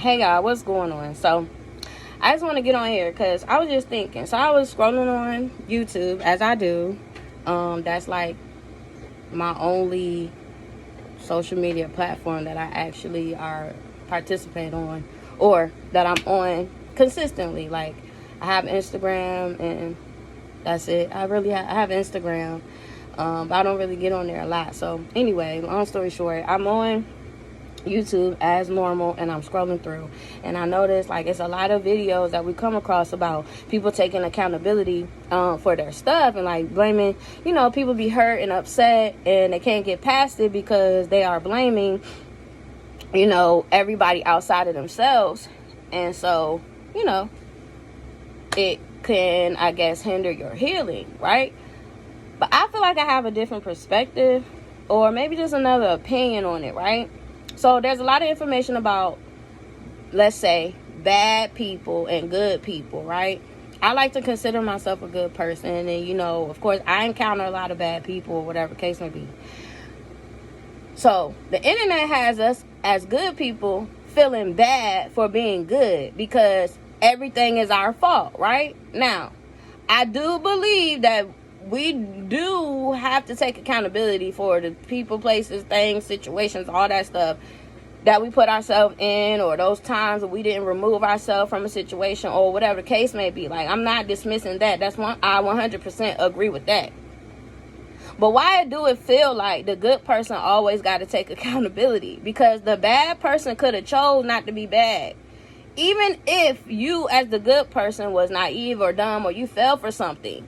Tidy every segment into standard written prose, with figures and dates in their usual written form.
Hey y'all, what's going on? So I just want to get on here because I was just thinking. So I was scrolling on YouTube, as I do. That's like my only social media platform that I actually participate on, or that I'm on consistently. Like, I have Instagram and that's it. I have Instagram, but I don't really get on there a lot. So anyway, long story short, I'm on YouTube as normal, and I'm scrolling through, and I noticed like it's a lot of videos that we come across about people taking accountability for their stuff, and like blaming, people be hurt and upset and they can't get past it because they are blaming everybody outside of themselves. And so it can, I guess, hinder your healing, right? But I feel like I have a different perspective, or maybe just another opinion on it, right? So there's a lot of information about, let's say, bad people and good people, right? I like to consider myself a good person. And, of course, I encounter a lot of bad people, or whatever the case may be. So the internet has us as good people feeling bad for being good because everything is our fault, right? Now, I do believe that we do have to take accountability for the people, places, things, situations, all that stuff that we put ourselves in, or those times that we didn't remove ourselves from a situation, or whatever the case may be. Like, I'm not dismissing that. I 100% agree with that. But why do it feel like the good person always got to take accountability? Because the bad person could have chose not to be bad. Even if you, as the good person, was naive or dumb, or you fell for something,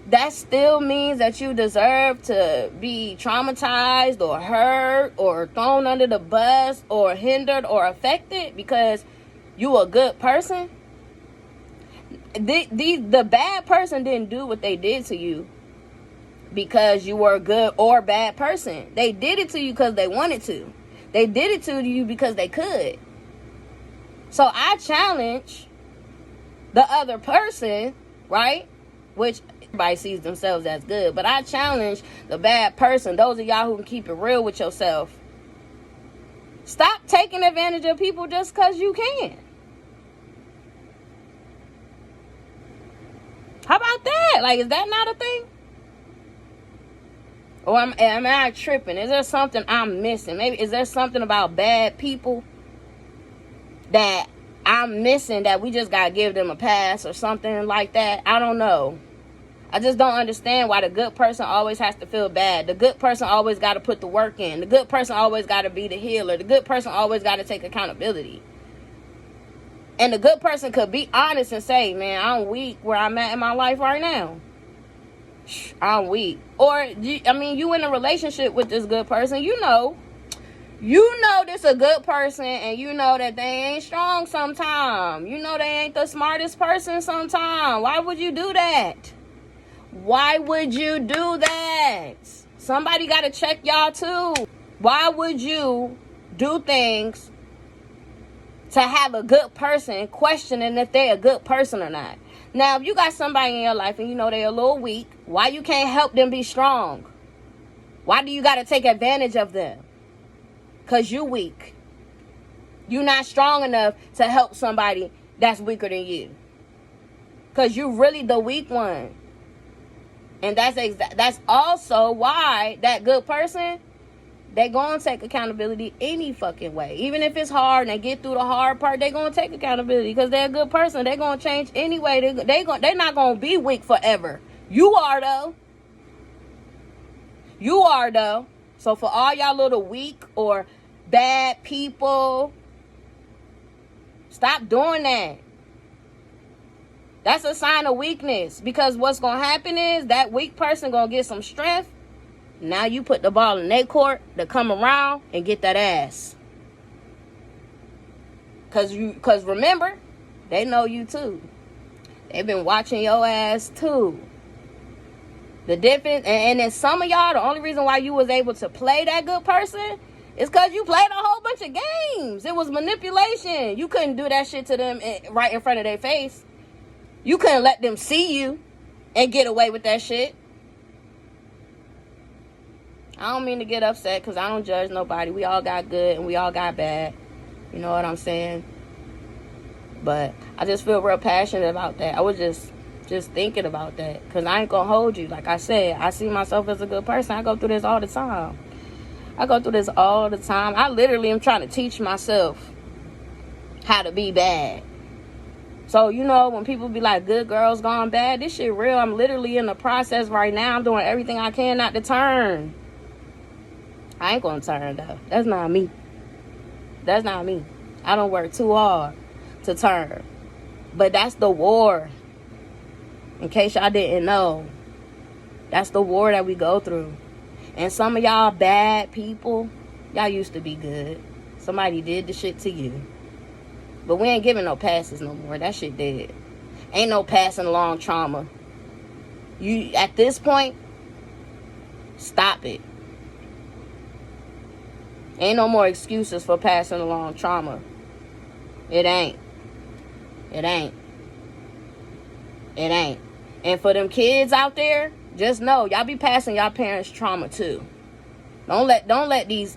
that still means that you deserve to be traumatized or hurt or thrown under the bus or hindered or affected because you a good person. The bad person didn't do what they did to you because you were a good or bad person. They did it to you because they wanted to. They did it to you because they could. So I challenge the other person, right? Which everybody sees themselves as good. But I challenge the bad person, those of y'all who can keep it real with yourself. Stop taking advantage of people just because you can. How about that? Like, is that not a thing? Or am I tripping? Is there something I'm missing? Maybe is there something about bad people that I'm missing that we just gotta give them a pass or something like that? I don't know. I just don't understand why the good person always has to feel bad. The good person always got to put the work in. The good person always got to be the healer. The good person always got to take accountability. And the good person could be honest and say, man, I'm weak where I'm at in my life right now. I'm weak. Or, you in a relationship with this good person, you know this a good person, and you know that they ain't strong sometimes. You know they ain't the smartest person sometimes. Why would you do that? Why would you do that? Somebody got to check y'all too. Why would you do things to have a good person questioning if they're a good person or not? Now, if you got somebody in your life and you know they're a little weak, why you can't help them be strong? Why do you got to take advantage of them? Because you weak. You're not strong enough to help somebody that's weaker than you. Because you really the weak one. And that's also why that good person, they gonna take accountability any fucking way. Even if it's hard and they get through the hard part, they gonna take accountability because they're a good person. They gonna change anyway. They're not gonna be weak forever. You are though. You are though. So for all y'all little weak or bad people, stop doing that. That's a sign of weakness, because what's going to happen is that weak person going to get some strength. Now you put the ball in their court to come around and get that ass. Because remember, they know you too. They've been watching your ass too. The difference, and then some of y'all, the only reason why you was able to play that good person is because you played a whole bunch of games. It was manipulation. You couldn't do that shit to them right in front of their face. You couldn't let them see you and get away with that shit. I don't mean to get upset because I don't judge nobody. We all got good and we all got bad. You know what I'm saying? But I just feel real passionate about that. I was just thinking about that. Because I ain't going to hold you. Like I said, I see myself as a good person. I go through this all the time. I literally am trying to teach myself how to be bad. So, you know, when people be like, good girls gone bad, this shit real. I'm literally in the process right now. I'm doing everything I can not to turn. I ain't going to turn, though. That's not me. I don't work too hard to turn. But that's the war. In case y'all didn't know. That's the war that we go through. And some of y'all bad people, y'all used to be good. Somebody did the shit to you. But we ain't giving no passes no more. That shit dead. Ain't no passing along trauma. You, at this point, stop it. Ain't no more excuses for passing along trauma. It ain't. And for them kids out there, just know, y'all be passing y'all parents' trauma too. Don't let these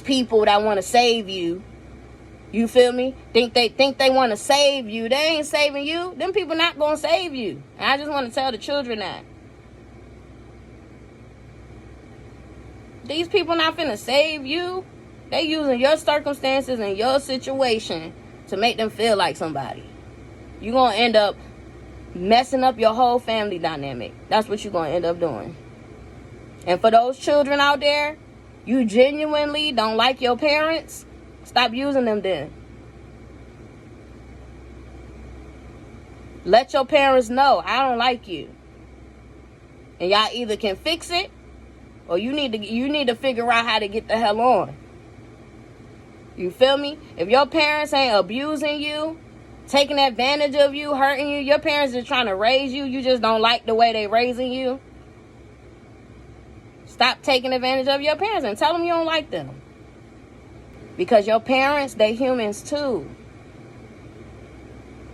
people that want to save you, you feel me, think they want to save you. They ain't saving you. Them people not gonna save you. And I just want to tell the children that. These people not finna save you. They using your circumstances and your situation to make them feel like somebody. You gonna end up messing up your whole family dynamic. That's what you're gonna end up doing. And for those children out there, you genuinely don't like your parents, stop using them then. Let your parents know, I don't like you. And y'all either can fix it, or you need to figure out how to get the hell on. You feel me? If your parents ain't abusing you, taking advantage of you, hurting you, your parents are trying to raise you, you just don't like the way they raising you, stop taking advantage of your parents and tell them you don't like them. Because your parents, they humans too.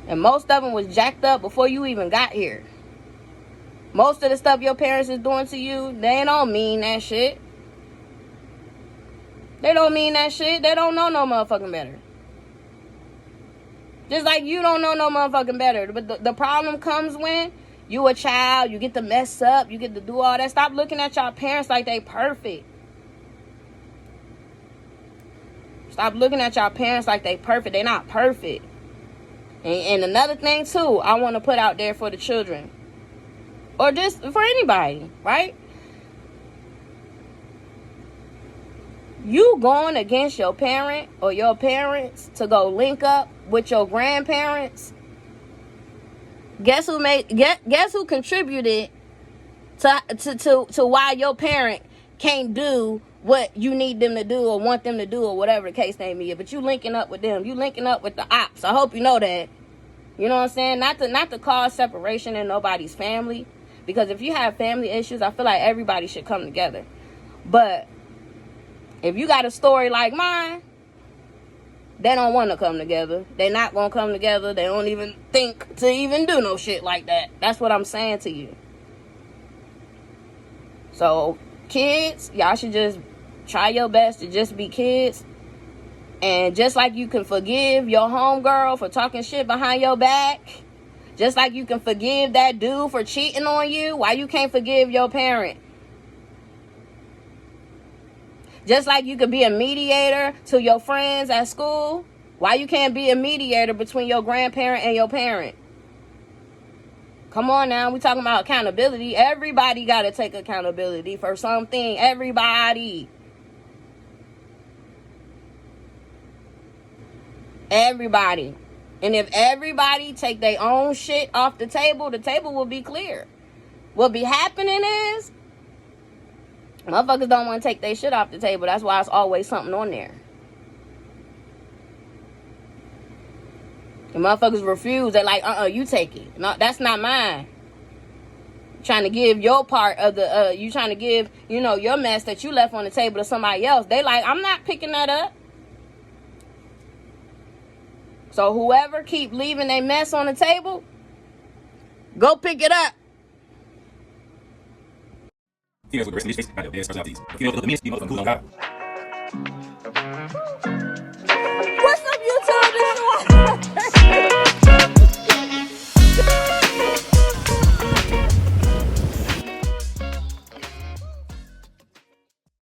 And most of them was jacked up before you even got here. Most of the stuff your parents is doing to you, they don't mean that shit. They don't mean that shit. They don't know no motherfucking better. Just like you don't know no motherfucking better. But the problem comes when you a child, you get to mess up, you get to do all that. Stop looking at your parents like they perfect. Stop looking at your parents like they perfect. They not perfect. And another thing too, I want to put out there for the children. Or just for anybody, right? You going against your parent or your parents to go link up with your grandparents. Guess who contributed to why your parent can't do what you need them to do or want them to do or whatever the case may be. But you linking up with them. You linking up with the ops. I hope you know that. You know what I'm saying? Not to cause separation in nobody's family. Because if you have family issues, I feel like everybody should come together. But if you got a story like mine, they don't want to come together. They not going to come together. They don't even think to even do no shit like that. That's what I'm saying to you. So, kids, y'all should just try your best to just be kids. And just like you can forgive your homegirl for talking shit behind your back, just like you can forgive that dude for cheating on you, why you can't forgive your parent? Just like you could be a mediator to your friends at school, why you can't be a mediator between your grandparent and your parent? Come on now, we talking about accountability. Everybody got to take accountability for something. Everybody. Everybody. And if everybody take their own shit off the table will be clear. What be happening is, motherfuckers don't want to take their shit off the table. That's why it's always something on there. The motherfuckers refuse. They're like, you take it. No, that's not mine. Trying to give your part of the, you trying to give, your mess that you left on the table to somebody else. They like, I'm not picking that up. So whoever keep leaving their mess on the table, go pick it up. Females with breast in this case, kind of, there's personalities. Females with the men, you motherfucking cool on God.